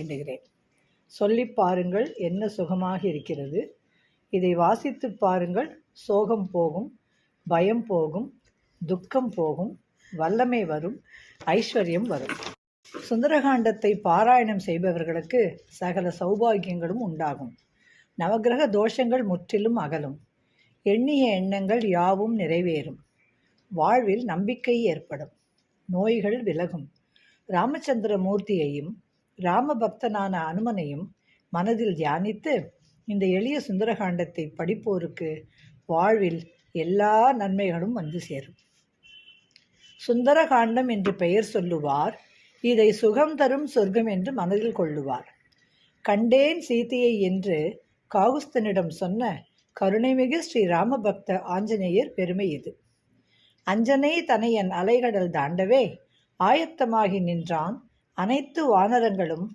வேண்டுகிறேன். சொல்லி பாருங்கள், என்ன சுகமாக இருக்கிறது. இதை வாசித்து பாருங்கள், சோகம் போகும், பயம் போகும், துக்கம் போகும், வல்லமை வரும், ஐஸ்வர்யம் வரும். சுந்தரகாண்டத்தை பாராயணம் செய்பவர்களுக்கு சகல சௌபாகியங்களும் உண்டாகும். நவகிரக தோஷங்கள் முற்றிலும் அகலும். எண்ணிய எண்ணங்கள் யாவும் நிறைவேறும். வாழ்வில் நம்பிக்கை ஏற்படும். நோய்கள் விலகும். ராமச்சந்திர மூர்த்தியையும் ராமபக்தனான அனுமனையும் மனதில் தியானித்து இந்த எளிய சுந்தரகாண்டத்தை படிப்போருக்கு வாழ்வில் எல்லா நன்மைகளும் வந்து சேரும். சுந்தரகாண்டம் என்று பெயர் சொல்லுவார். இதை சுகம் தரும் சொர்க்கம் என்று மனதில் கொள்ளுவார். கண்டேன் சீதையை என்று காகுஸ்தனிடம் சொன்ன கருணைமிகு ஸ்ரீ ராமபக்த ஆஞ்சநேயர் பெருமை இது. அஞ்சனை தனையன் அலைகடல் தாண்டவே ஆயத்தமாகி நின்றான். அனைத்து வானரங்களும்